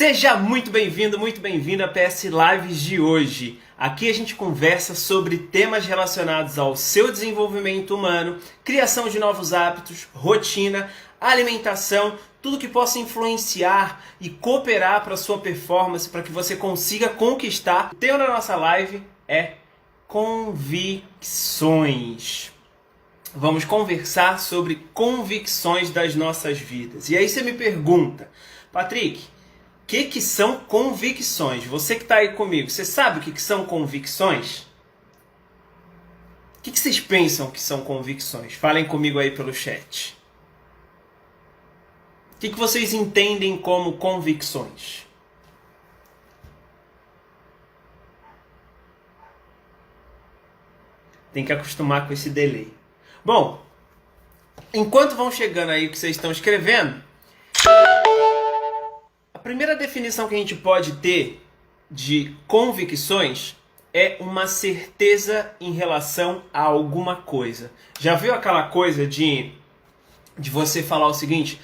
Seja muito bem-vindo, muito bem-vinda a PS Lives de hoje. Aqui a gente conversa sobre temas relacionados ao seu desenvolvimento humano, criação de novos hábitos, rotina, alimentação, tudo que possa influenciar e cooperar para a sua performance, para que você consiga conquistar. O tema da nossa live é convicções. Vamos conversar sobre convicções das nossas vidas. E aí você me pergunta, Patrick, o que são convicções? Você que está aí comigo, você sabe o que são convicções? O que vocês pensam que são convicções? Falem comigo aí pelo chat. O que vocês entendem como convicções? Tem que acostumar com esse delay. Bom, enquanto vão chegando aí o que vocês estão escrevendo, a primeira definição que a gente pode ter de convicções é uma certeza em relação a alguma coisa. Já viu aquela coisa de você falar o seguinte: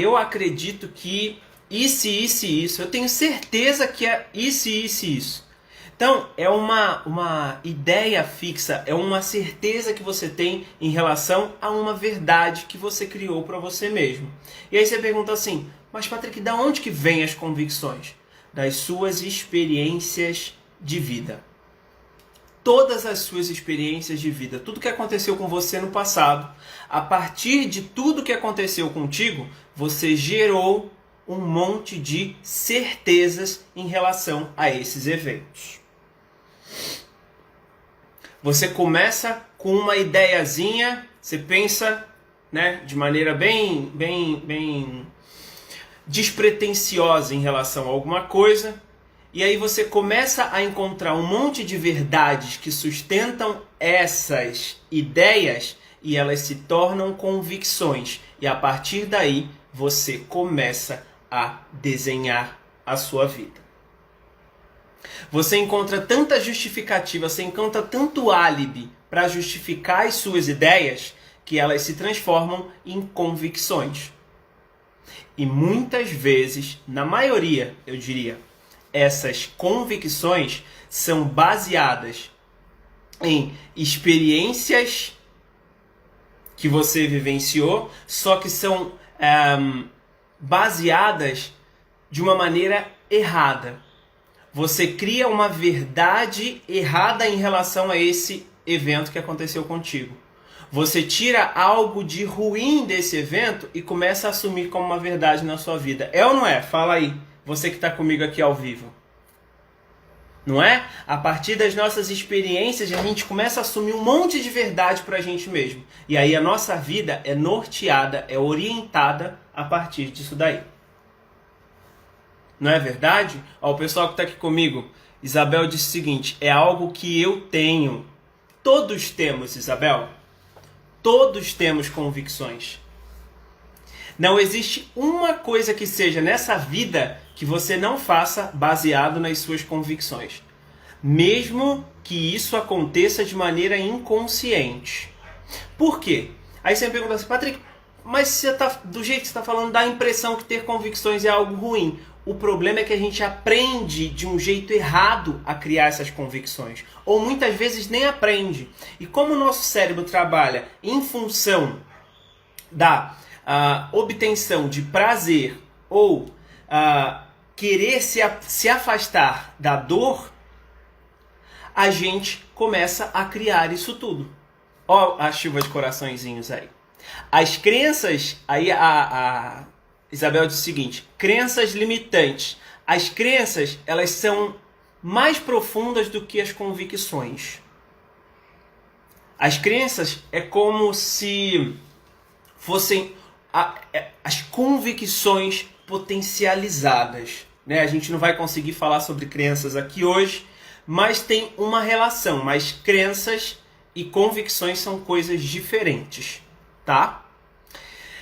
eu acredito que isso, isso e isso, eu tenho certeza que é isso, isso e isso. Então, é uma ideia fixa, é uma certeza que você tem em relação a uma verdade que você criou para você mesmo. E aí você pergunta assim: mas Patrick, da onde que vêm as convicções? Das suas experiências de vida. Todas as suas experiências de vida, tudo que aconteceu com você no passado, a partir de tudo que aconteceu contigo, você gerou um monte de certezas em relação a esses eventos. Você começa com uma ideiazinha, você pensa, de maneira bem despretensiosa em relação a alguma coisa, e aí você começa a encontrar um monte de verdades que sustentam essas ideias e elas se tornam convicções. E a partir daí você começa a desenhar a sua vida. Você encontra tanta justificativa, você encontra tanto álibi para justificar as suas ideias que elas se transformam em convicções. E muitas vezes, na maioria, eu diria, essas convicções são baseadas em experiências que você vivenciou, só que são baseadas de uma maneira errada. Você cria uma verdade errada em relação a esse evento que aconteceu contigo. Você tira algo de ruim desse evento e começa a assumir como uma verdade na sua vida. É ou não é? Fala aí, você que está comigo aqui ao vivo. Não é? A partir das nossas experiências, a gente começa a assumir um monte de verdade para a gente mesmo. E aí a nossa vida é norteada, é orientada a partir disso daí. Não é verdade? O pessoal que está aqui comigo, Isabel disse o seguinte: é algo que eu tenho. Todos temos, Isabel. Todos temos convicções. Não existe uma coisa que seja nessa vida que você não faça baseado nas suas convicções. Mesmo que isso aconteça de maneira inconsciente. Por quê? Aí você me pergunta assim: Patrick, mas você do jeito que você está falando, dá a impressão que ter convicções é algo ruim. O problema é que a gente aprende de um jeito errado a criar essas convicções. Ou muitas vezes nem aprende. E como o nosso cérebro trabalha em função da obtenção de prazer ou querer se afastar da dor, a gente começa a criar isso tudo. Ó a chuva de coraçõezinhos aí. As crenças, aí a Isabel diz o seguinte: crenças limitantes. As crenças, elas são mais profundas do que as convicções. As crenças é como se fossem as convicções potencializadas. A gente não vai conseguir falar sobre crenças aqui hoje, mas tem uma relação. Mas crenças e convicções são coisas diferentes, tá?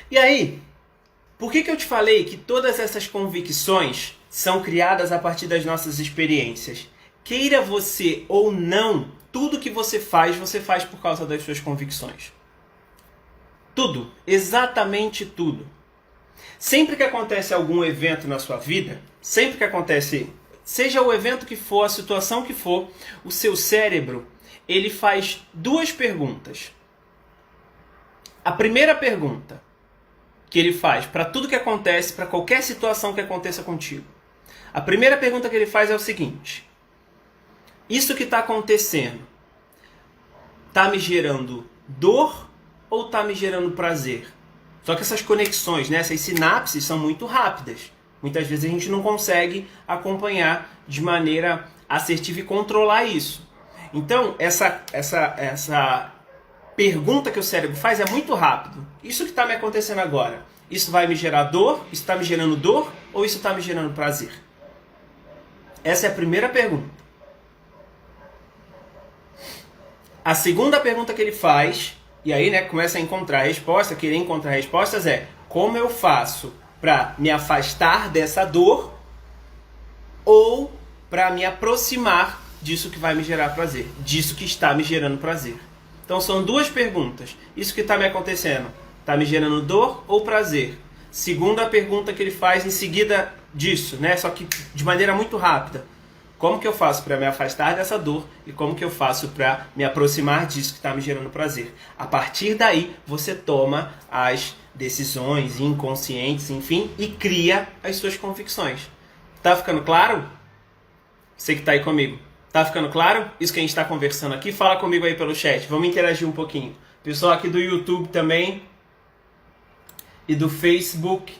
E aí, por que eu te falei que todas essas convicções são criadas a partir das nossas experiências? Queira você ou não, tudo que você faz por causa das suas convicções. Tudo, exatamente tudo. Sempre que acontece algum evento na sua vida, sempre que acontece, seja o evento que for, a situação que for, o seu cérebro, ele faz duas perguntas. A primeira pergunta que ele faz para tudo que acontece, para qualquer situação que aconteça contigo, a primeira pergunta que ele faz é o seguinte: isso que está acontecendo está me gerando dor ou está me gerando prazer? Só que essas conexões, né, essas sinapses são muito rápidas. Muitas vezes a gente não consegue acompanhar de maneira assertiva e controlar isso. Então, essa pergunta que o cérebro faz é muito rápido. Isso que está me acontecendo agora, isso vai me gerar dor? Isso está me gerando dor? Ou isso está me gerando prazer? Essa é a primeira pergunta. A segunda pergunta que ele faz, e aí, né, começa a encontrar a resposta, querer encontrar respostas, é: como eu faço para me afastar dessa dor ou para me aproximar disso que vai me gerar prazer, disso que está me gerando prazer? Então são duas perguntas. Isso que está me acontecendo, está me gerando dor ou prazer? Segunda pergunta que ele faz em seguida disso, né? Só que de maneira muito rápida. Como que eu faço para me afastar dessa dor e como que eu faço para me aproximar disso que está me gerando prazer? A partir daí, você toma as decisões inconscientes, enfim, e cria as suas convicções. Tá ficando claro? Você que está aí comigo. Tá ficando claro? Isso que a gente está conversando aqui? Fala comigo aí pelo chat. Vamos interagir um pouquinho. Pessoal aqui do YouTube também. E do Facebook.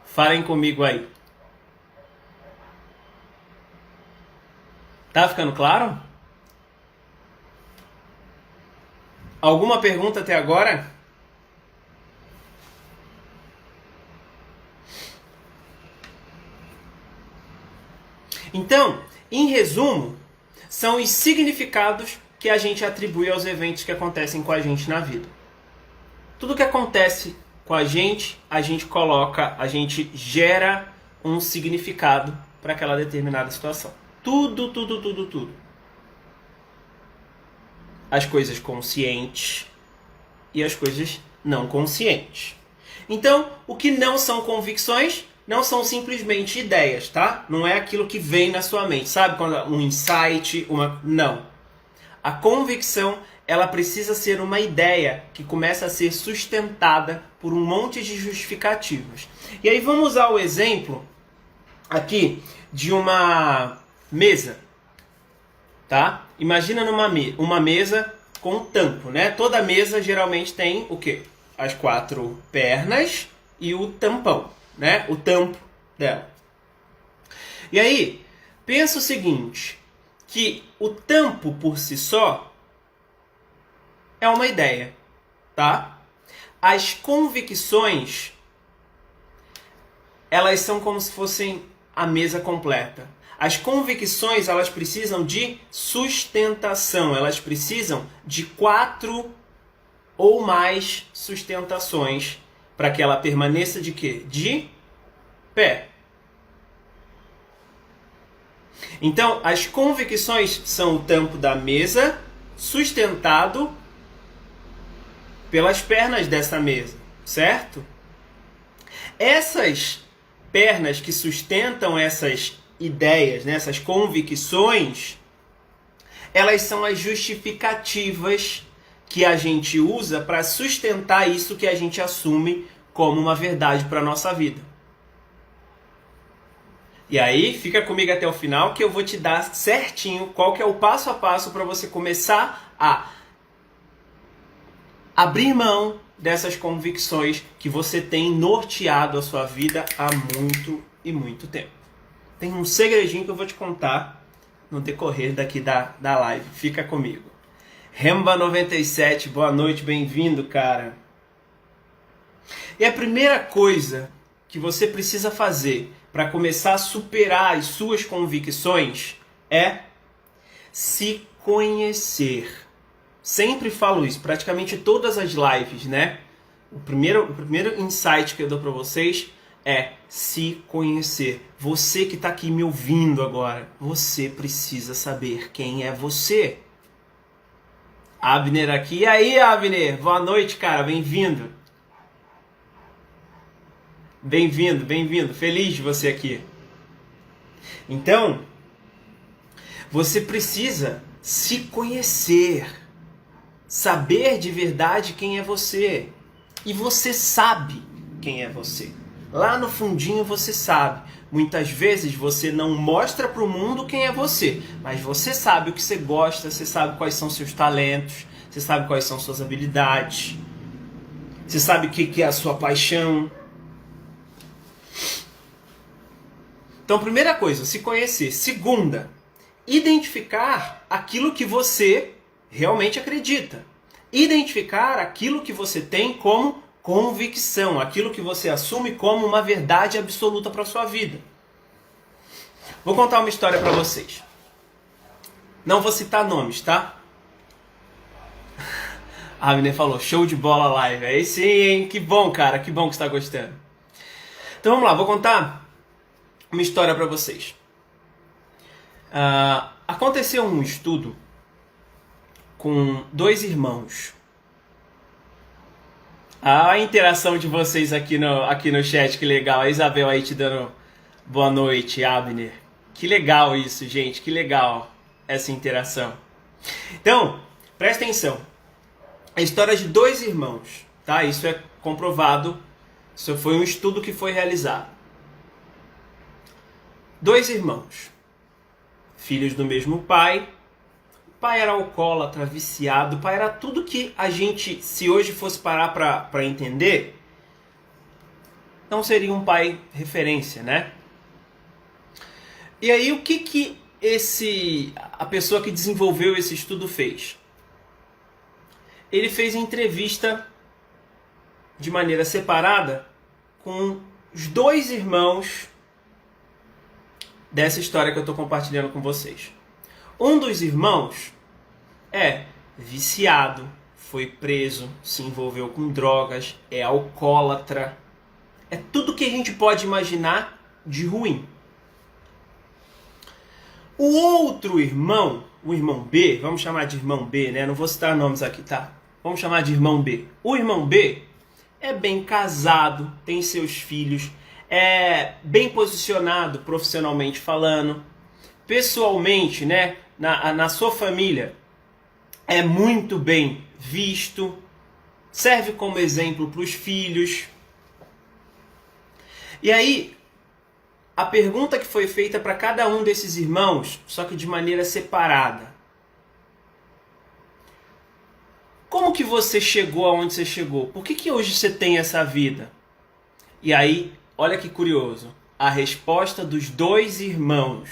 Falem comigo aí. Tá ficando claro? Alguma pergunta até agora? Então, em resumo, são os significados que a gente atribui aos eventos que acontecem com a gente na vida. Tudo que acontece com a gente coloca, a gente gera um significado para aquela determinada situação. Tudo. As coisas conscientes e as coisas não conscientes. Então, o que não são convicções não são simplesmente ideias, tá? Não é aquilo que vem na sua mente, sabe? Quando um insight, Não. A convicção, ela precisa ser uma ideia que começa a ser sustentada por um monte de justificativas. E aí vamos usar o exemplo aqui de uma mesa, tá? Imagina uma mesa com tampo, né? Toda mesa geralmente tem o quê? As 4 pernas e o tampão, né? O tampo dela. E aí, pensa o seguinte, que o tampo por si só é uma ideia, tá? As convicções, elas são como se fossem a mesa completa. As convicções, elas precisam de sustentação, elas precisam de 4 ou mais sustentações para que ela permaneça de quê? De pé. Então, as convicções são o tampo da mesa sustentado pelas pernas dessa mesa, certo? Essas pernas que sustentam essas ideias, né, essas convicções, elas são as justificativas que a gente usa para sustentar isso que a gente assume como uma verdade para a nossa vida. E aí, fica comigo até o final que eu vou te dar certinho qual que é o passo a passo para você começar a abrir mão dessas convicções que você tem norteado a sua vida há muito e muito tempo. Tem um segredinho que eu vou te contar no decorrer daqui da live. Fica comigo. Remba97, boa noite, bem-vindo, cara. E a primeira coisa que você precisa fazer para começar a superar as suas convicções é se conhecer. Sempre falo isso, praticamente todas as lives, né? O primeiro insight que eu dou para vocês é se conhecer. Você que está aqui me ouvindo agora, você precisa saber quem é você. Abner aqui. E aí, Abner? Boa noite, cara. Bem-vindo. Bem-vindo, bem-vindo. Feliz de você aqui. Então, você precisa se conhecer, saber de verdade quem é você. E você sabe quem é você. Lá no fundinho você sabe. Muitas vezes você não mostra para o mundo quem é você, mas você sabe o que você gosta, você sabe quais são seus talentos, você sabe quais são suas habilidades, você sabe o que é a sua paixão. Então, primeira coisa, se conhecer. Segunda, identificar aquilo que você realmente acredita. Identificar aquilo que você tem como convicção, aquilo que você assume como uma verdade absoluta para a sua vida. Vou contar uma história para vocês. Não vou citar nomes, tá? A Abner falou, show de bola live. Aí sim, hein? Que bom, cara. Que bom que você está gostando. Então vamos lá, vou contar uma história para vocês. Aconteceu um estudo com 2 irmãos. A interação de vocês aqui no chat, que legal. A Isabel aí te dando boa noite, Abner. Que legal isso, gente. Que legal essa interação. Então, presta atenção. A história de 2 irmãos, tá? Isso é comprovado. Isso foi um estudo que foi realizado. 2 irmãos, filhos do mesmo pai. O pai era alcoólatra, viciado. O pai era tudo que a gente, se hoje fosse parar para entender, não seria um pai referência, né? E aí o que a pessoa que desenvolveu esse estudo fez? Ele fez entrevista de maneira separada com os 2 irmãos dessa história que eu estou compartilhando com vocês. Um dos irmãos é viciado, foi preso, se envolveu com drogas, é alcoólatra. É tudo que a gente pode imaginar de ruim. O outro irmão, o irmão B, vamos chamar de irmão B, né? Não vou citar nomes aqui, tá? Vamos chamar de irmão B. O irmão B é bem casado, tem seus filhos, é bem posicionado profissionalmente falando, pessoalmente, né, na sua família, é muito bem visto, serve como exemplo para os filhos. E aí, a pergunta que foi feita para cada um desses irmãos, só que de maneira separada. Como que você chegou aonde você chegou? Por que hoje você tem essa vida? E aí, olha que curioso, a resposta dos 2 irmãos,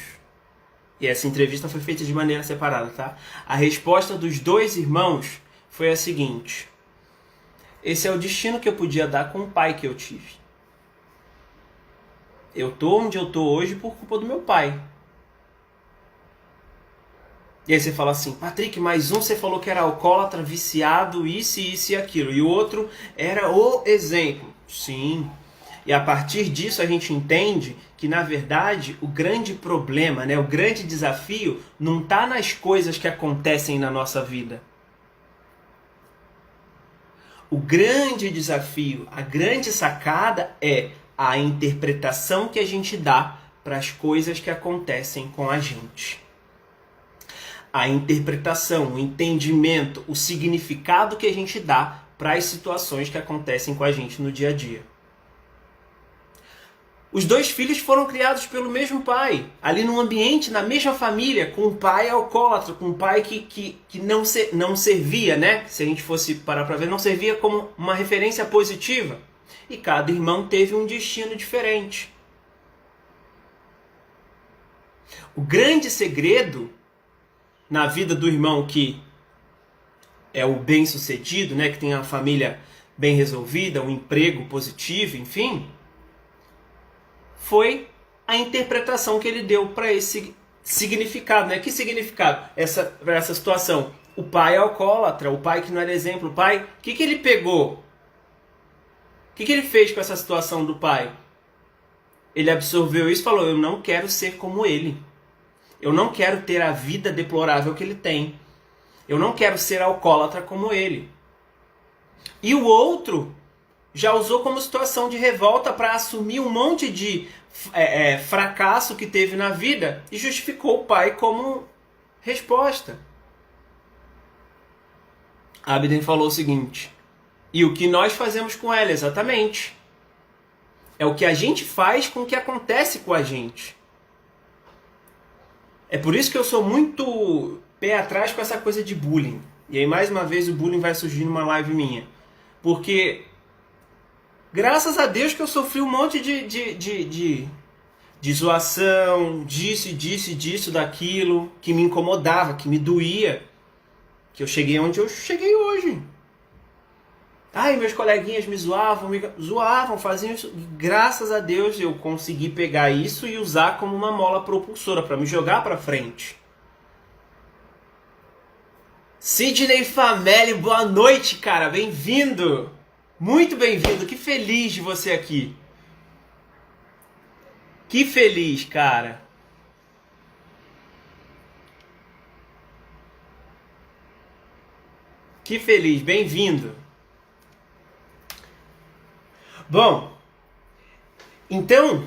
e essa entrevista foi feita de maneira separada, tá? A resposta dos 2 irmãos foi a seguinte: esse é o destino que eu podia dar com o pai que eu tive. Eu tô onde eu tô hoje por culpa do meu pai. E aí você fala assim, Patrick, mais um você falou que era alcoólatra, viciado, isso e aquilo. E o outro era o exemplo. Sim. E a partir disso a gente entende que, na verdade, o grande problema, né, o grande desafio não está nas coisas que acontecem na nossa vida. O grande desafio, a grande sacada é a interpretação que a gente dá para as coisas que acontecem com a gente. A interpretação, o entendimento, o significado que a gente dá para as situações que acontecem com a gente no dia a dia. Os 2 filhos foram criados pelo mesmo pai, ali num ambiente, na mesma família, com um pai alcoólatra, com um pai que não servia, né? Se a gente fosse parar para ver, não servia como uma referência positiva. E cada irmão teve um destino diferente. O grande segredo na vida do irmão que é o bem-sucedido, né, que tem uma família bem resolvida, um emprego positivo, enfim, foi a interpretação que ele deu para esse significado, né? Que significado? Para essa situação. O pai é alcoólatra, o pai que não era exemplo, o pai, o que ele pegou? O que ele fez com essa situação do pai? Ele absorveu isso e falou, eu não quero ser como ele. Eu não quero ter a vida deplorável que ele tem. Eu não quero ser alcoólatra como ele. E o outro já usou como situação de revolta para assumir um monte de fracasso que teve na vida e justificou o pai como resposta. Abden falou o seguinte: e o que nós fazemos com ela exatamente é o que a gente faz com o que acontece com a gente. É por isso que eu sou muito pé atrás com essa coisa de bullying. E aí mais uma vez o bullying vai surgir numa live minha. Porque graças a Deus que eu sofri um monte de zoação, disso, daquilo, que me incomodava, que me doía. Que eu cheguei onde eu cheguei hoje. Ai, meus coleguinhas me zoavam, faziam isso. E graças a Deus eu consegui pegar isso e usar como uma mola propulsora para me jogar para frente. Sidney Famelli, boa noite, cara. Bem-vindo. Muito bem-vindo. Que feliz de você aqui. Que feliz, cara. Que feliz. Bem-vindo. Bom, então,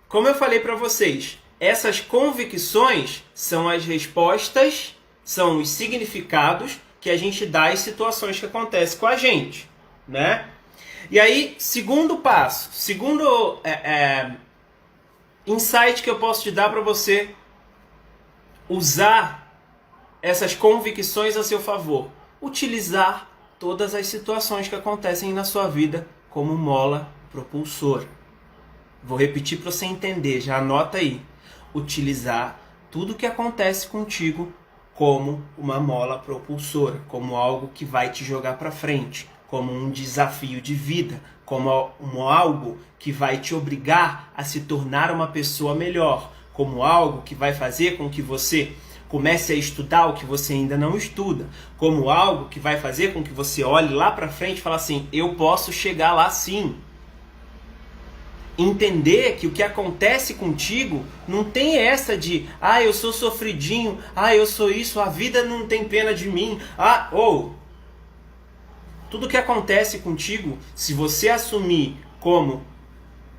como eu falei para vocês, essas convicções são as respostas, são os significados que a gente dá às situações que acontecem com a gente, né? E aí, segundo passo, segundo insight que eu posso te dar para você usar essas convicções a seu favor, utilizar todas as situações que acontecem na sua vida como mola propulsora. Vou repetir para você entender, já anota aí. Utilizar tudo que acontece contigo como uma mola propulsora, como algo que vai te jogar para frente, como um desafio de vida, como algo que vai te obrigar a se tornar uma pessoa melhor, como algo que vai fazer com que você comece a estudar o que você ainda não estuda, como algo que vai fazer com que você olhe lá para frente e fale assim, eu posso chegar lá sim. Entender que o que acontece contigo não tem essa de, eu sou sofridinho, eu sou isso, a vida não tem pena de mim, tudo que acontece contigo, se você assumir como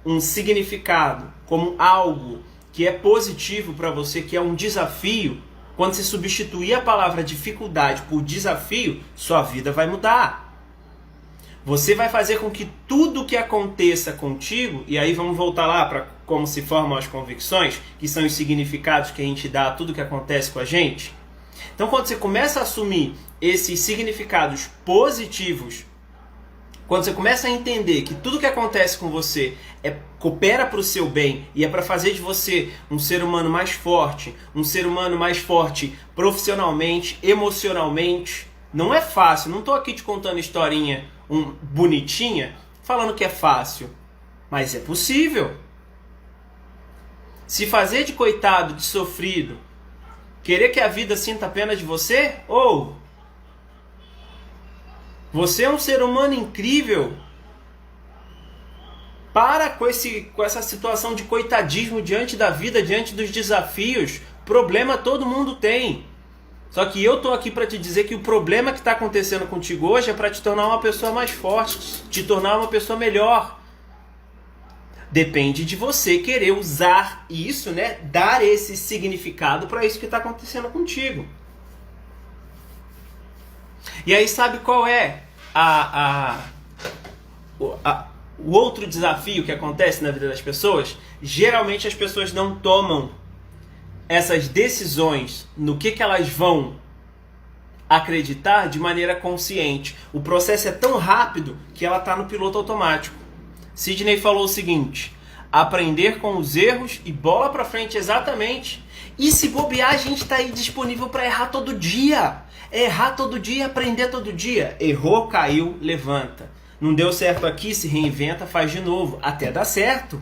um significado, como algo que é positivo para você, que é um desafio, quando você substituir a palavra dificuldade por desafio, sua vida vai mudar. Você vai fazer com que tudo que aconteça contigo, e aí vamos voltar lá para como se formam as convicções, que são os significados que a gente dá a tudo que acontece com a gente. Então quando você começa a assumir esses significados positivos, quando você começa a entender que tudo que acontece com você coopera para o seu bem e é para fazer de você um ser humano mais forte profissionalmente, emocionalmente, não é fácil. Não estou aqui te contando historinha bonitinha, falando que é fácil, mas é possível. Se fazer de coitado, de sofrido, querer que a vida sinta pena de você, você é um ser humano incrível. Para com essa situação de coitadismo diante da vida, diante dos desafios. Problema todo mundo tem. Só que eu tô aqui para te dizer que o problema que está acontecendo contigo hoje é para te tornar uma pessoa mais forte, te tornar uma pessoa melhor. Depende de você querer usar isso, né? Dar esse significado para isso que está acontecendo contigo. E aí sabe qual é o outro desafio que acontece na vida das pessoas? Geralmente as pessoas não tomam essas decisões no que elas vão acreditar de maneira consciente. O processo é tão rápido que ela está no piloto automático. Sidney falou o seguinte: aprender com os erros e bola pra frente, exatamente. E se bobear, a gente está aí disponível para errar todo dia. Errar todo dia, aprender todo dia. Errou, caiu, levanta. Não deu certo aqui, se reinventa, faz de novo, até dar certo.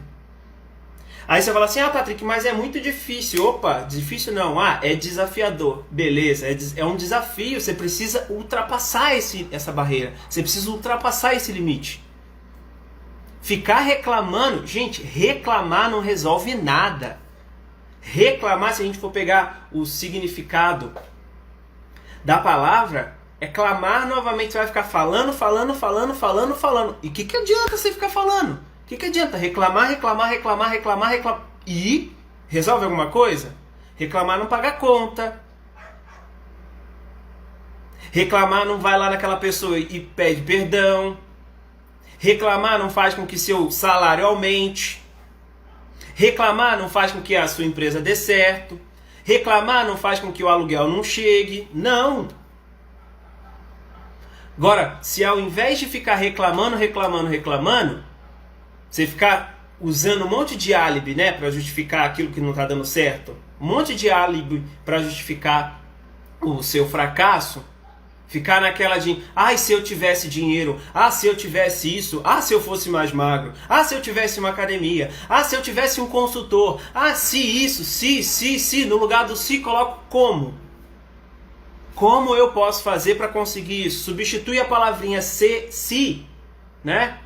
Aí você fala assim, Patrick, mas é muito difícil. Opa, difícil não. É desafiador. Beleza, é um desafio. Você precisa ultrapassar essa barreira. Você precisa ultrapassar esse limite. Ficar reclamando, gente, reclamar não resolve nada. Reclamar, se a gente for pegar o significado da palavra é clamar novamente. Você vai ficar falando. E o que adianta você ficar falando? O que adianta? Reclamar. E resolve alguma coisa? Reclamar não paga conta. Reclamar não vai lá naquela pessoa e pede perdão. Reclamar não faz com que seu salário aumente. Reclamar não faz com que a sua empresa dê certo. Reclamar não faz com que o aluguel não chegue. Não. Agora, se ao invés de ficar reclamando, você ficar usando um monte de álibi, né, para justificar aquilo que não está dando certo, um monte de álibi para justificar o seu fracasso, ficar naquela de, se eu tivesse dinheiro, se eu tivesse isso, se eu fosse mais magro, se eu tivesse uma academia, se eu tivesse um consultor, se isso, se, no lugar do se coloco como. Como eu posso fazer para conseguir isso? Substitui a palavrinha se, né?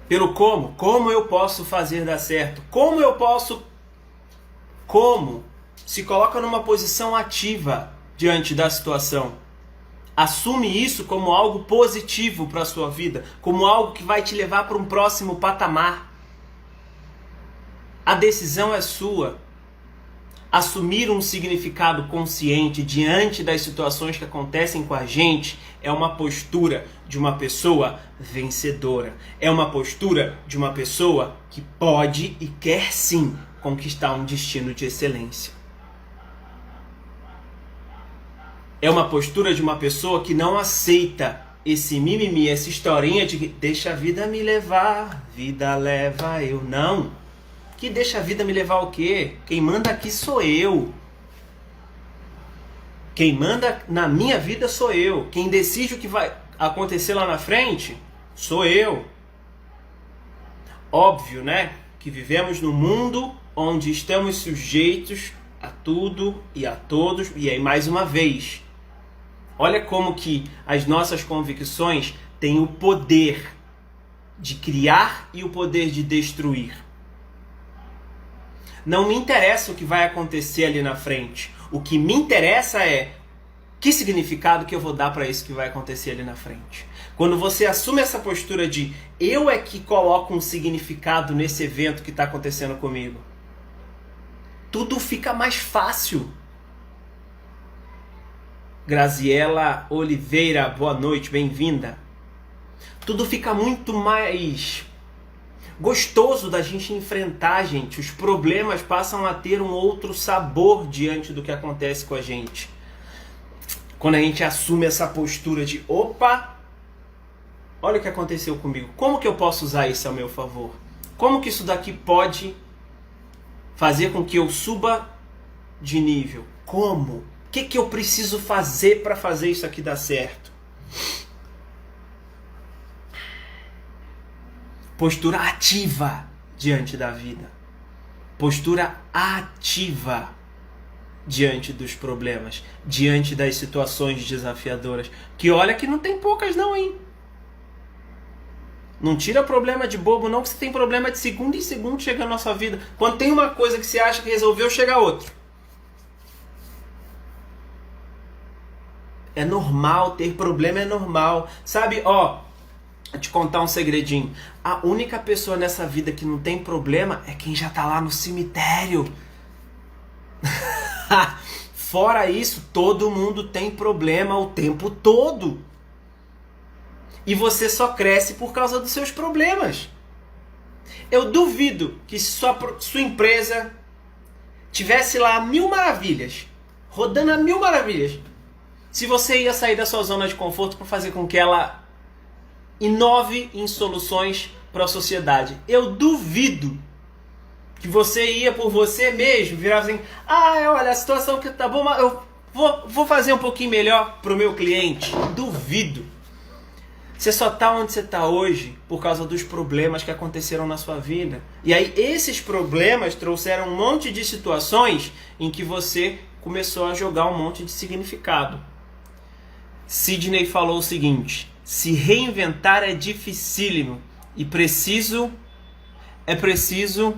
Pelo como. Como eu posso fazer dar certo? Como eu posso... Como? Se coloca numa posição ativa diante da situação. Assume isso como algo positivo para a sua vida, como algo que vai te levar para um próximo patamar. A decisão é sua. Assumir um significado consciente diante das situações que acontecem com a gente é uma postura de uma pessoa vencedora. É uma postura de uma pessoa que pode e quer sim conquistar um destino de excelência. É uma postura de uma pessoa que não aceita esse mimimi, essa historinha de que deixa a vida me levar, vida leva eu. Não. Que deixa a vida me levar o quê? Quem manda aqui sou eu. Quem manda na minha vida sou eu. Quem decide o que vai acontecer lá na frente sou eu. Óbvio, né? Que vivemos num mundo onde estamos sujeitos a tudo e a todos. E aí, mais uma vez, olha como que as nossas convicções têm o poder de criar e o poder de destruir. Não me interessa o que vai acontecer ali na frente. O que me interessa é que significado que eu vou dar para isso que vai acontecer ali na frente. Quando você assume essa postura de eu é que coloco um significado nesse evento que está acontecendo comigo, tudo fica mais fácil. Graziela Oliveira, boa noite, bem-vinda. Tudo fica muito mais gostoso da gente enfrentar, gente. Os problemas passam a ter um outro sabor diante do que acontece com a gente. Quando a gente assume essa postura de opa, olha o que aconteceu comigo. Como que eu posso usar isso ao meu favor? Como que isso daqui pode fazer com que eu suba de nível? Como? O que eu preciso fazer para fazer isso aqui dar certo? Postura ativa diante da vida. Postura ativa diante dos problemas, diante das situações desafiadoras. Que olha que não tem poucas não, hein? Não tira problema de bobo não, que você tem problema de segundo em segundo chegando na sua vida. Quando tem uma coisa que você acha que resolveu, chega outra. É normal, ter problema é normal. Sabe, vou te contar um segredinho. A única pessoa nessa vida que não tem problema é quem já tá lá no cemitério. Fora isso, todo mundo tem problema o tempo todo. E você só cresce por causa dos seus problemas. Eu duvido que se sua empresa tivesse lá a 1000 maravilhas, rodando a 1000 maravilhas, se você ia sair da sua zona de conforto para fazer com que ela inove em soluções para a sociedade. Eu duvido que você ia por você mesmo, virar assim, olha, a situação que tá boa, mas eu vou fazer um pouquinho melhor para o meu cliente. Duvido. Você só tá onde você tá hoje por causa dos problemas que aconteceram na sua vida. E aí esses problemas trouxeram um monte de situações em que você começou a jogar um monte de significado. Sidney falou o seguinte: se reinventar é dificílimo e é preciso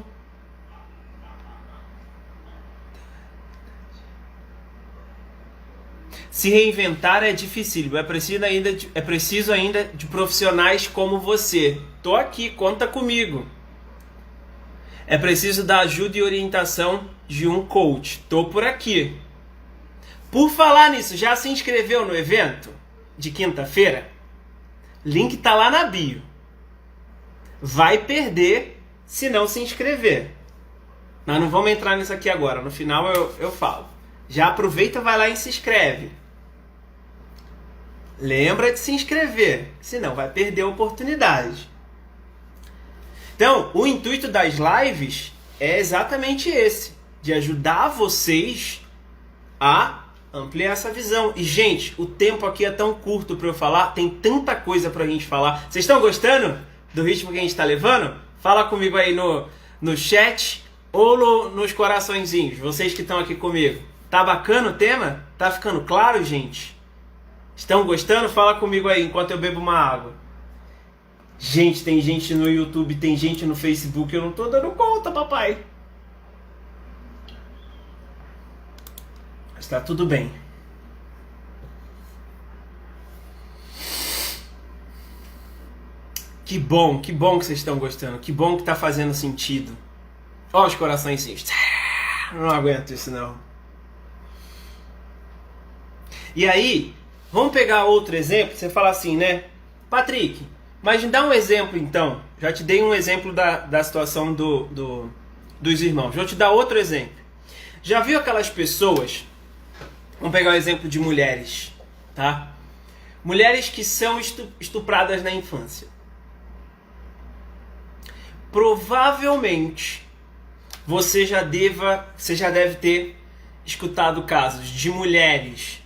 Se reinventar é dificílimo, é preciso ainda de profissionais como você. Tô aqui, conta comigo. É preciso da ajuda e orientação de um coach. Tô por aqui. Por falar nisso, já se inscreveu no evento de quinta-feira? Link tá lá na bio. Vai perder se não se inscrever. Nós não vamos entrar nisso aqui agora. No final eu falo. Já aproveita, vai lá e se inscreve. Lembra de se inscrever, senão vai perder a oportunidade. Então, o intuito das lives é exatamente esse, de ajudar vocês a ampliar essa visão. E, gente, o tempo aqui é tão curto para eu falar, tem tanta coisa pra gente falar. Vocês estão gostando do ritmo que a gente tá levando? Fala comigo aí no chat ou nos coraçõezinhos, vocês que estão aqui comigo. Tá bacana o tema? Tá ficando claro, gente? Estão gostando? Fala comigo aí enquanto eu bebo uma água. Gente, tem gente no YouTube, tem gente no Facebook, eu não tô dando conta, papai. Mas tá tudo bem. Que bom que vocês estão gostando. Que bom que tá fazendo sentido. Ó os corações. Não aguento isso não. E aí, vamos pegar outro exemplo. Você fala assim, né? Patrick, mas me dá um exemplo então. Já te dei um exemplo da situação dos irmãos. Vou te dar outro exemplo. Já viu aquelas pessoas... Vamos pegar o exemplo de mulheres, tá? Mulheres que são estupradas na infância. Provavelmente você já deve ter escutado casos de mulheres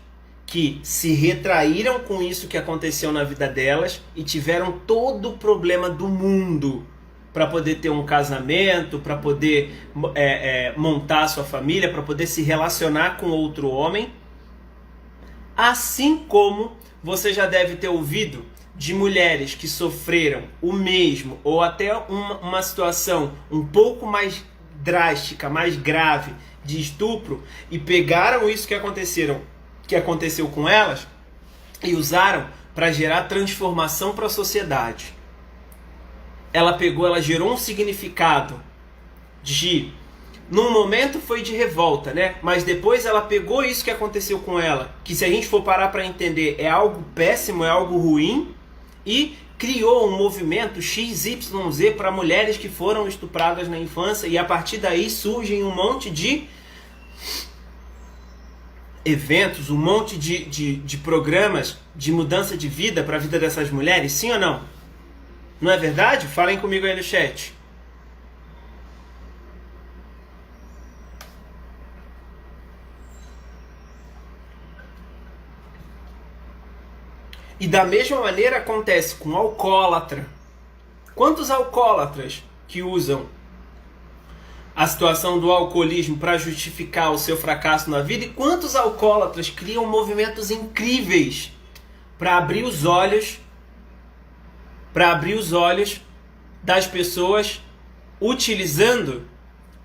que se retraíram com isso que aconteceu na vida delas e tiveram todo o problema do mundo para poder ter um casamento, para poder montar a sua família, para poder se relacionar com outro homem. Assim como você já deve ter ouvido de mulheres que sofreram o mesmo ou até uma situação um pouco mais drástica, mais grave de estupro e pegaram isso que aconteceu com elas e usaram para gerar transformação para a sociedade. Ela gerou um significado num momento foi de revolta, né? Mas depois ela pegou isso que aconteceu com ela, que se a gente for parar para entender é algo péssimo, é algo ruim, e criou um movimento XYZ para mulheres que foram estupradas na infância, e a partir daí surgem um monte de eventos, um monte de programas de mudança de vida para a vida dessas mulheres, sim ou não? Não é verdade? Falem comigo aí no chat. E da mesma maneira acontece com alcoólatra. Quantos alcoólatras que usam a situação do alcoolismo para justificar o seu fracasso na vida? E quantos alcoólatras criam movimentos incríveis para abrir os olhos das pessoas utilizando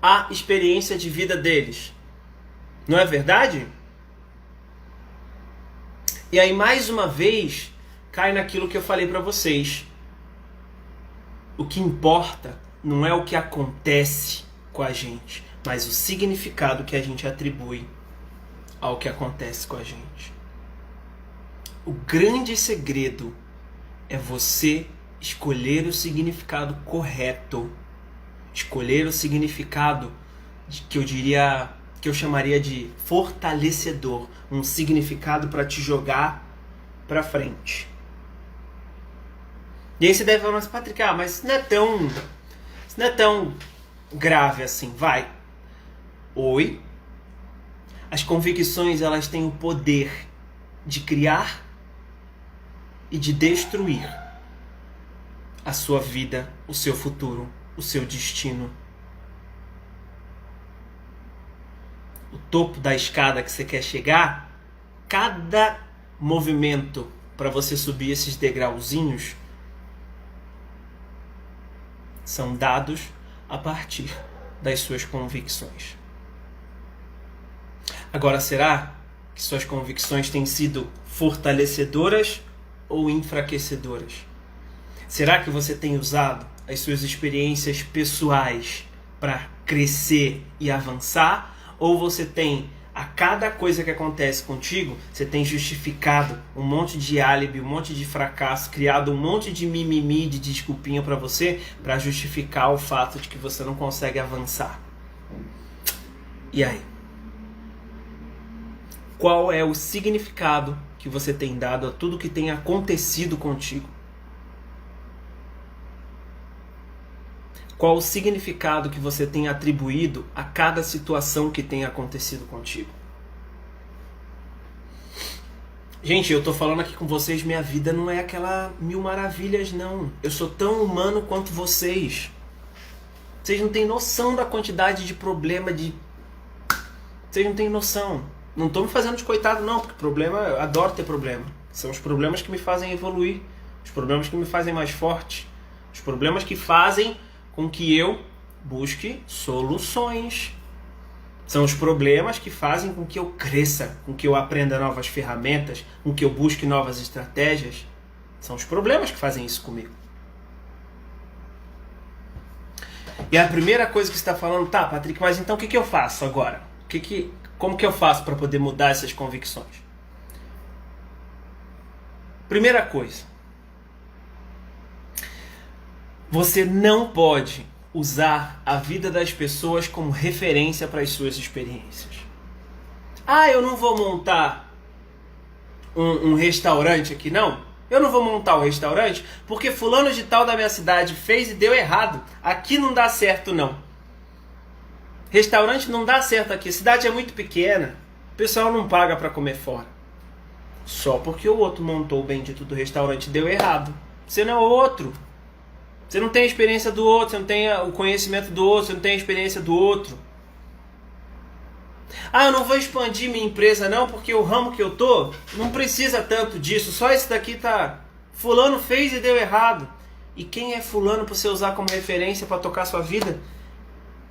a experiência de vida deles? Não é verdade? E aí, mais uma vez, cai naquilo que eu falei para vocês. O que importa não é o que acontece com a gente, mas o significado que a gente atribui ao que acontece com a gente. O grande segredo é você escolher o significado correto. Escolher o significado que eu chamaria de fortalecedor, um significado para te jogar para frente. E aí você deve falar, mas Patrick, mas isso não é tão grave assim, vai. Oi? As convicções, elas têm o poder de criar e de destruir a sua vida, o seu futuro, o seu destino. O topo da escada que você quer chegar, cada movimento para você subir esses degrauzinhos são dados a partir das suas convicções. Agora, será que suas convicções têm sido fortalecedoras ou enfraquecedoras? Será que você tem usado as suas experiências pessoais para crescer e avançar? Ou você tem, a cada coisa que acontece contigo, você tem justificado um monte de álibi, um monte de fracasso, criado um monte de mimimi, de desculpinha para você, para justificar o fato de que você não consegue avançar? E aí? Qual é o significado que você tem dado a tudo que tem acontecido contigo? Qual o significado que você tem atribuído a cada situação que tem acontecido contigo? Gente, eu tô falando aqui com vocês, minha vida não é aquela mil maravilhas, não. Eu sou tão humano quanto vocês. Vocês não têm noção da quantidade de problema de... Vocês não têm noção. Não tô me fazendo de coitado, não, porque problema, eu adoro ter problema. São os problemas que me fazem evoluir. Os problemas que me fazem mais forte. Os problemas que fazem com que eu busque soluções. São os problemas que fazem com que eu cresça, com que eu aprenda novas ferramentas, com que eu busque novas estratégias. São os problemas que fazem isso comigo. E a primeira coisa que você está falando, tá, Patrick, mas então o que eu faço agora? Como que eu faço para poder mudar essas convicções? Primeira coisa, você não pode usar a vida das pessoas como referência para as suas experiências. Ah, eu não vou montar um restaurante aqui, não. Eu não vou montar um restaurante porque fulano de tal da minha cidade fez e deu errado. Aqui não dá certo, não. Restaurante não dá certo aqui. A cidade é muito pequena. O pessoal não paga para comer fora. Só porque o outro montou o bendito do restaurante e deu errado. Você não é o outro. Você não tem a experiência do outro, você não tem o conhecimento do outro, você não tem a experiência do outro. Ah, eu não vou expandir minha empresa não, porque o ramo que eu tô não precisa tanto disso. Só esse daqui tá... Fulano fez e deu errado. E quem é fulano para você usar como referência para tocar sua vida?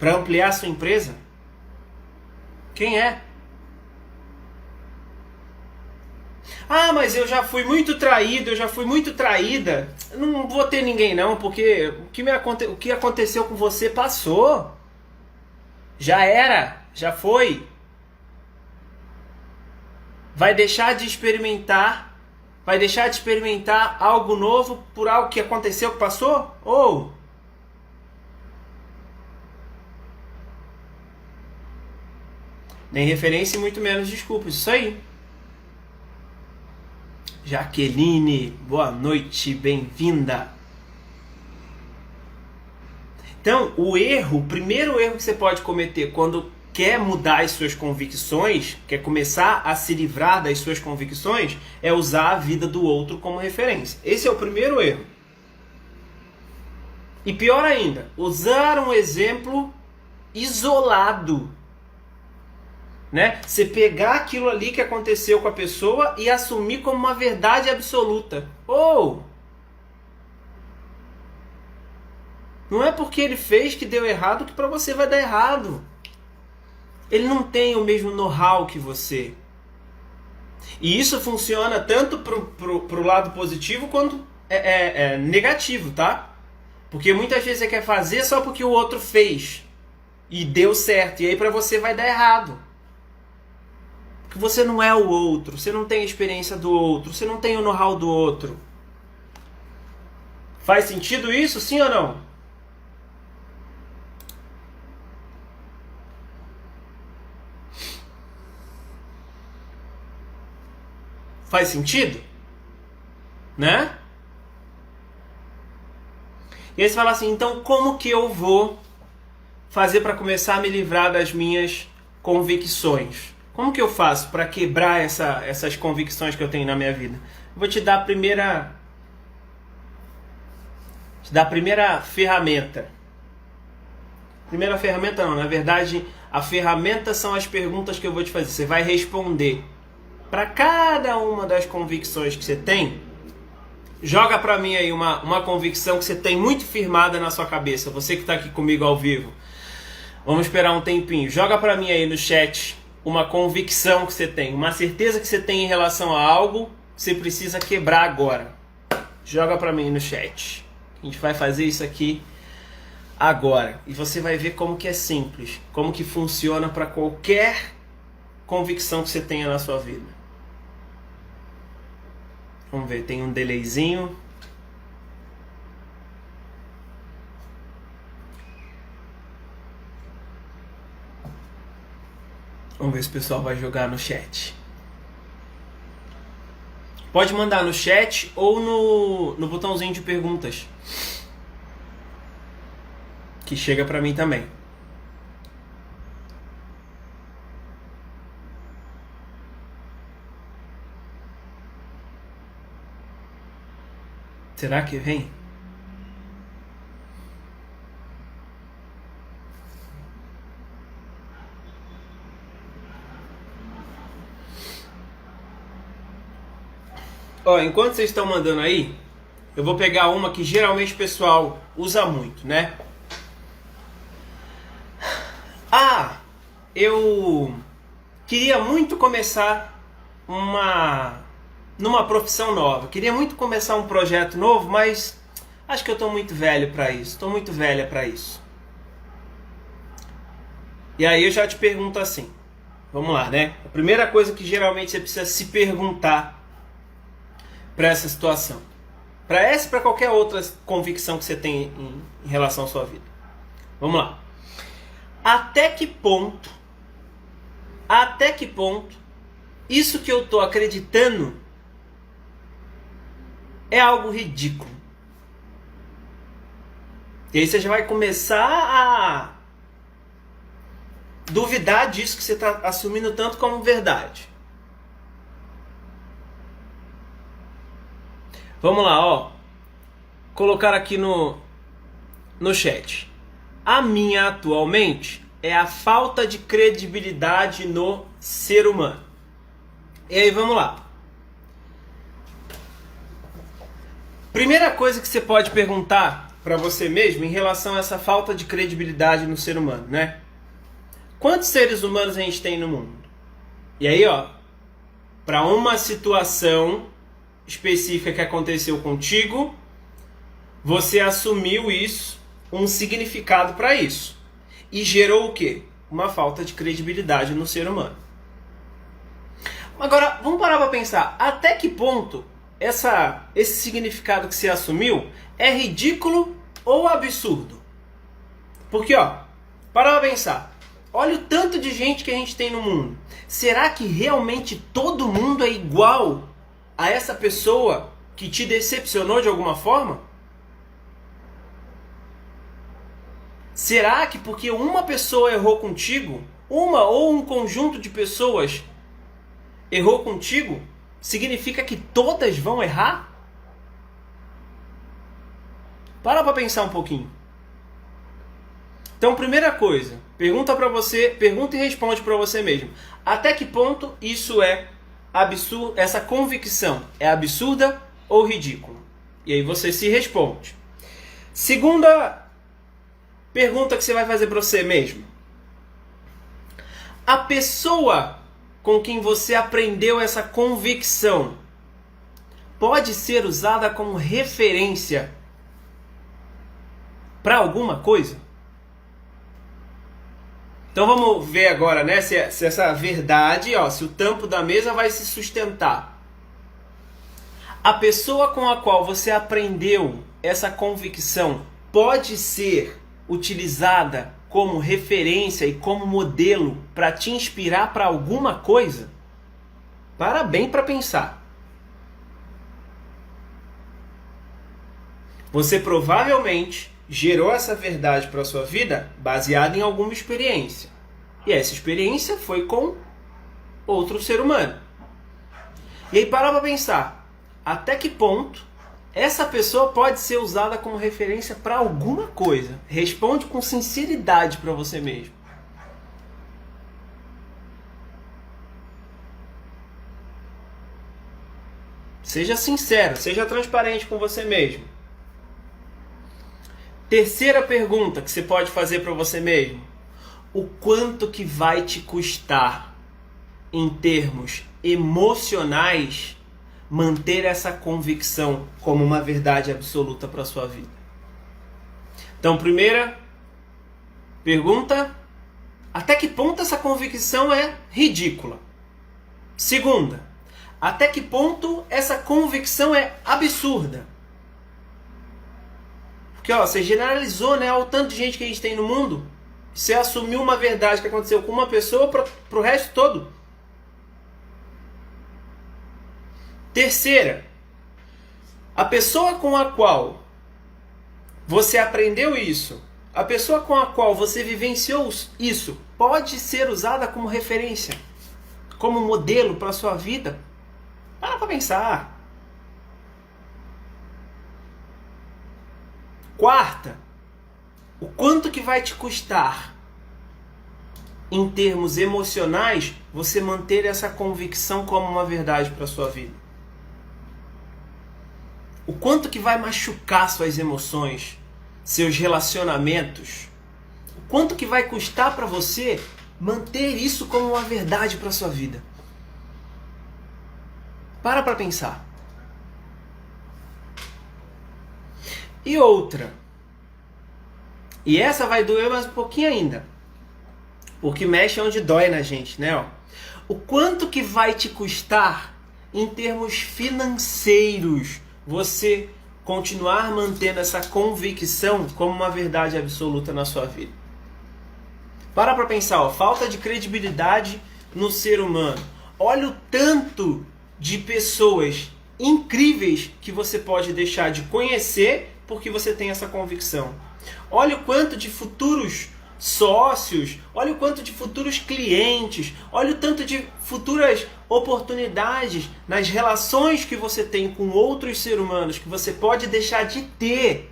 Para ampliar sua empresa? Quem é? Ah, mas eu já fui muito traído, eu já fui muito traída. Eu não vou ter ninguém não, porque o que aconteceu com você passou. Já era, já foi. Vai deixar de experimentar algo novo por algo que aconteceu, que passou? Ou... nem referência e muito menos desculpas, isso aí. Jaqueline, boa noite, bem-vinda. Então, o primeiro erro que você pode cometer quando quer mudar as suas convicções, quer começar a se livrar das suas convicções, é usar a vida do outro como referência. Esse é o primeiro erro. E pior ainda, usar um exemplo isolado. Né? Você pegar aquilo ali que aconteceu com a pessoa e assumir como uma verdade absoluta. Ou não é porque ele fez que deu errado que para você vai dar errado. Ele não tem o mesmo know-how que você. E isso funciona tanto pro lado positivo quanto negativo, tá? Porque muitas vezes você quer fazer só porque o outro fez e deu certo, e aí para você vai dar errado. Porque você não é o outro, você não tem a experiência do outro, você não tem o know-how do outro. Faz sentido isso, sim ou não? Faz sentido? Né? E aí você fala assim, então como que eu vou fazer para começar a me livrar das minhas convicções? Como que eu faço para quebrar essas convicções que eu tenho na minha vida? Eu vou te dar a primeira ferramenta. Primeira ferramenta não, na verdade, a ferramenta são as perguntas que eu vou te fazer. Você vai responder para cada uma das convicções que você tem. Joga para mim aí uma convicção que você tem muito firmada na sua cabeça. Você que está aqui comigo ao vivo. Vamos esperar um tempinho. Joga para mim aí no chat uma convicção que você tem, uma certeza que você tem em relação a algo que você precisa quebrar agora. Joga para mim no chat. A gente vai fazer isso aqui agora. E você vai ver como que é simples, como que funciona para qualquer convicção que você tenha na sua vida. Vamos ver, tem um delayzinho. Vamos ver se o pessoal vai jogar no chat. Pode mandar no chat ou no botãozinho de perguntas, que chega pra mim também. Será que vem? Ó, enquanto vocês estão mandando aí, eu vou pegar uma que geralmente o pessoal usa muito, né? Ah, eu queria muito começar numa profissão nova. Queria muito começar um projeto novo, mas acho que eu estou muito velho para isso. Estou muito velha para isso. E aí eu já te pergunto assim. Vamos lá, né? A primeira coisa que geralmente você precisa se perguntar para essa situação, para essa e para qualquer outra convicção que você tem em relação à sua vida. Vamos lá. Até que ponto isso que eu estou acreditando é algo ridículo? E aí você já vai começar a duvidar disso que você está assumindo tanto como verdade. Vamos lá, ó. Colocar aqui no chat. A minha atualmente é a falta de credibilidade no ser humano. E aí, vamos lá. Primeira coisa que você pode perguntar para você mesmo em relação a essa falta de credibilidade no ser humano, né? Quantos seres humanos a gente tem no mundo? E aí, ó, para uma situação específica que aconteceu contigo, você assumiu isso, um significado para isso, e gerou o quê? Uma falta de credibilidade no ser humano. Agora, vamos parar para pensar, até que ponto esse significado que você assumiu é ridículo ou absurdo? Porque, ó, para pra pensar, olha o tanto de gente que a gente tem no mundo. Será que realmente todo mundo é igual a essa pessoa que te decepcionou de alguma forma? Será que porque uma pessoa errou contigo, uma ou um conjunto de pessoas errou contigo, significa que todas vão errar? Para pra pensar um pouquinho. Então, primeira coisa, pergunta e responde para você mesmo. Até que ponto isso é absurdo, essa convicção é absurda ou ridícula? E aí você se responde. Segunda pergunta que você vai fazer para você mesmo. A pessoa com quem você aprendeu essa convicção pode ser usada como referência para alguma coisa? Então vamos ver agora, né, se essa verdade, ó, se o tampo da mesa vai se sustentar. A pessoa com a qual você aprendeu essa convicção pode ser utilizada como referência e como modelo para te inspirar para alguma coisa? Para bem para pensar. Você provavelmente gerou essa verdade para a sua vida baseada em alguma experiência. E essa experiência foi com outro ser humano. E aí para pensar, até que ponto essa pessoa pode ser usada como referência para alguma coisa? Responde com sinceridade para você mesmo. Seja sincero, seja transparente com você mesmo. Terceira pergunta que você pode fazer para você mesmo. O quanto que vai te custar em termos emocionais, manter essa convicção como uma verdade absoluta para a sua vida? Então, primeira pergunta: até que ponto essa convicção é ridícula? Segunda: até que ponto essa convicção é absurda? Porque você generalizou, né? Olha o tanto de gente que a gente tem no mundo. Você assumiu uma verdade que aconteceu com uma pessoa para o resto todo. Terceira: a pessoa com a qual você aprendeu isso, a pessoa com a qual você vivenciou isso, pode ser usada como referência, como modelo para a sua vida? Para pensar. Quarta: o quanto que vai te custar, em termos emocionais, você manter essa convicção como uma verdade para a sua vida? O quanto que vai machucar suas emoções, seus relacionamentos? O quanto que vai custar para você manter isso como uma verdade para a sua vida? Para pensar. E outra, e essa vai doer mais um pouquinho ainda, porque mexe onde dói na gente, né? O quanto que vai te custar em termos financeiros você continuar mantendo essa convicção como uma verdade absoluta na sua vida? Para pensar, falta de credibilidade no ser humano. Olha o tanto de pessoas incríveis que você pode deixar de conhecer porque você tem essa convicção. Olha o quanto de futuros sócios, olha o quanto de futuros clientes, olha o tanto de futuras oportunidades nas relações que você tem com outros seres humanos que você pode deixar de ter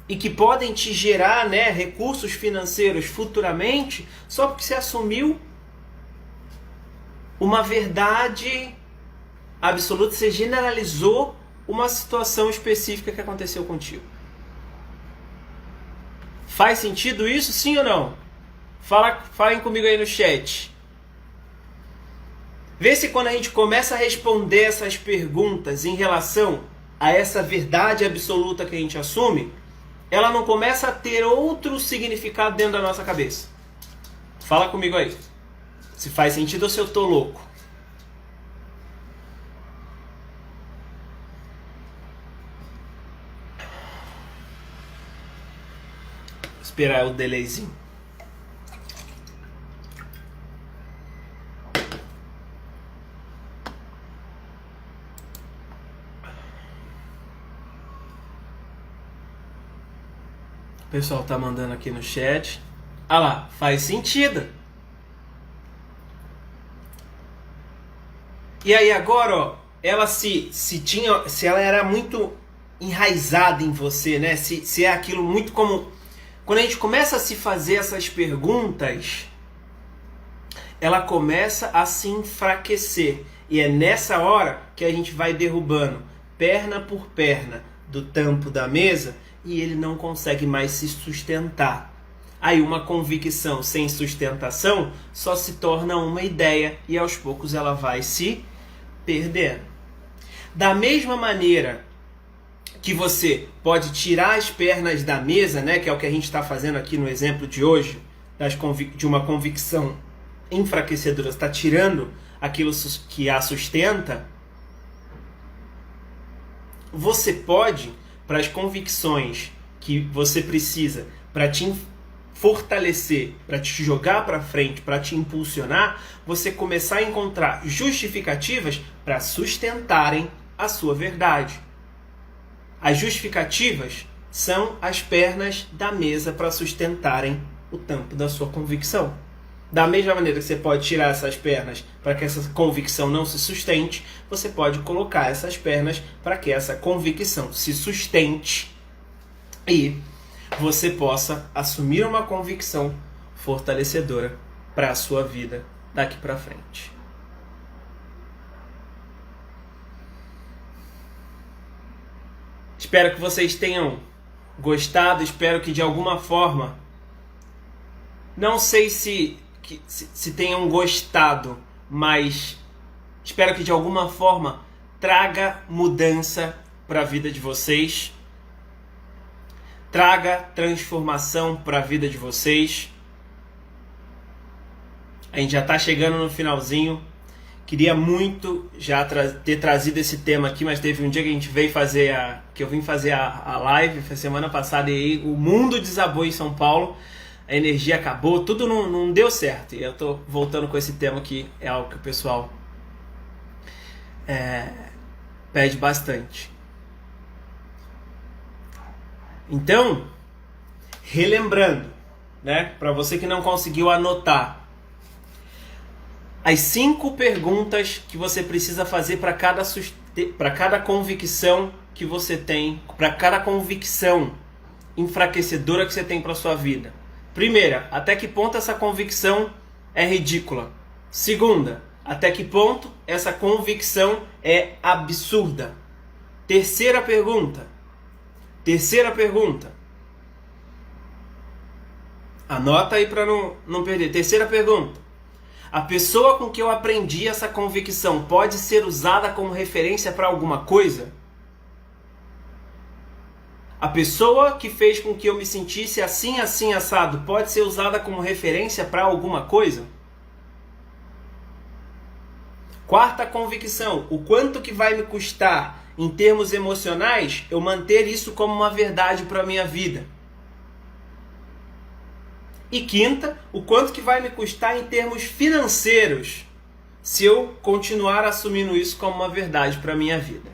e que podem te gerar, né, recursos financeiros futuramente, só porque você assumiu uma verdade absoluta, você generalizou uma situação específica que aconteceu contigo. Faz sentido isso, sim ou não? Falem comigo aí no chat. Vê se quando a gente começa a responder essas perguntas em relação a essa verdade absoluta que a gente assume, ela não começa a ter outro significado dentro da nossa cabeça. Fala comigo aí. Se faz sentido ou se eu tô louco. Esperar o delayzinho. O pessoal tá mandando aqui no chat. Ah lá, faz sentido. E aí agora, ó, ela se ela era muito enraizada em você, né? Se é aquilo muito como quando a gente começa a se fazer essas perguntas, ela começa a se enfraquecer. E é nessa hora que a gente vai derrubando perna por perna do tampo da mesa e ele não consegue mais se sustentar. Aí uma convicção sem sustentação só se torna uma ideia e aos poucos ela vai se perdendo. Da mesma maneira que você pode tirar as pernas da mesa, né, que é o que a gente está fazendo aqui no exemplo de hoje, de uma convicção enfraquecedora, está tirando aquilo que a sustenta. Você pode, para as convicções que você precisa para te fortalecer, para te jogar para frente, para te impulsionar, você começar a encontrar justificativas para sustentarem a sua verdade. As justificativas são as pernas da mesa para sustentarem o tampo da sua convicção. Da mesma maneira que você pode tirar essas pernas para que essa convicção não se sustente, você pode colocar essas pernas para que essa convicção se sustente e você possa assumir uma convicção fortalecedora para a sua vida daqui para frente. Espero que vocês tenham gostado, espero que de alguma forma, não sei se tenham gostado, mas espero que de alguma forma traga mudança para a vida de vocês, traga transformação para a vida de vocês. A gente já está chegando no finalzinho. Queria muito já ter trazido esse tema aqui, mas teve um dia que a gente veio fazer que eu vim fazer a live, foi semana passada, e aí o mundo desabou em São Paulo, a energia acabou, tudo não deu certo. E eu tô voltando com esse tema que é algo que o pessoal pede bastante. Então, relembrando, né, para você que não conseguiu anotar, as 5 perguntas que você precisa fazer para cada convicção que você tem, para cada convicção enfraquecedora que você tem para sua vida. Primeira, até que ponto essa convicção é ridícula? Segunda, até que ponto essa convicção é absurda? Terceira pergunta. Anota aí para não perder. Terceira pergunta. A pessoa com que eu aprendi essa convicção pode ser usada como referência para alguma coisa? A pessoa que fez com que eu me sentisse assim, assim, assado, pode ser usada como referência para alguma coisa? Quarta convicção. O quanto que vai me custar em termos emocionais eu manter isso como uma verdade para a minha vida? E quinta, o quanto que vai me custar em termos financeiros se eu continuar assumindo isso como uma verdade para a minha vida?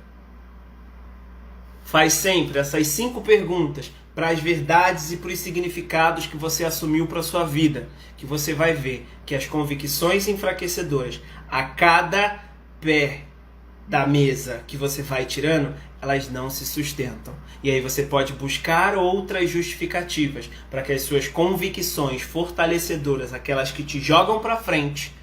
Faz sempre essas 5 perguntas para as verdades e para os significados que você assumiu para a sua vida, que você vai ver que as convicções enfraquecedoras, a cada pé da mesa que você vai tirando, elas não se sustentam. E aí você pode buscar outras justificativas para que as suas convicções fortalecedoras, aquelas que te jogam para frente,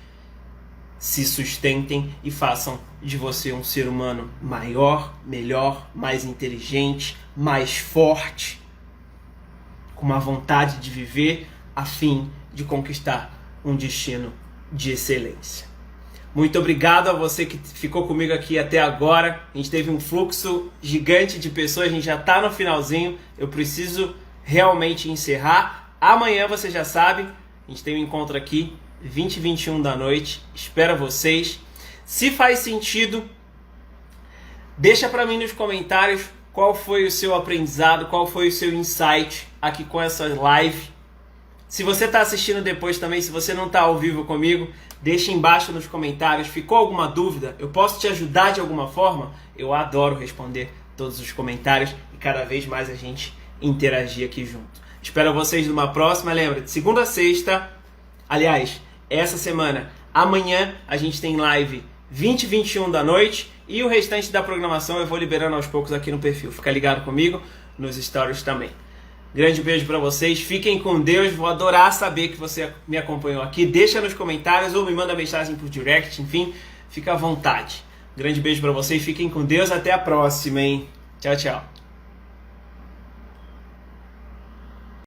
se sustentem e façam de você um ser humano maior, melhor, mais inteligente, mais forte, com uma vontade de viver a fim de conquistar um destino de excelência. Muito obrigado a você que ficou comigo aqui até agora. A gente teve um fluxo gigante de pessoas, a gente já está no finalzinho. Eu preciso realmente encerrar. Amanhã, você já sabe, a gente tem um encontro aqui, 20 e 21 da noite. Espero vocês. Se faz sentido, deixa para mim nos comentários qual foi o seu aprendizado, qual foi o seu insight aqui com essa live. Se você está assistindo depois também, se você não está ao vivo comigo, deixa embaixo nos comentários. Ficou alguma dúvida? Eu posso te ajudar de alguma forma? Eu adoro responder todos os comentários e cada vez mais a gente interagir aqui junto. Espero vocês numa próxima. Lembra, de segunda a sexta, aliás, essa semana, amanhã a gente tem live 20 e 21 da noite e o restante da programação eu vou liberando aos poucos aqui no perfil. Fica ligado comigo nos stories também. Grande beijo para vocês, fiquem com Deus, vou adorar saber que você me acompanhou aqui. Deixa nos comentários ou me manda mensagem por direct, enfim, fica à vontade. Grande beijo para vocês, fiquem com Deus, até a próxima, hein? Tchau, tchau.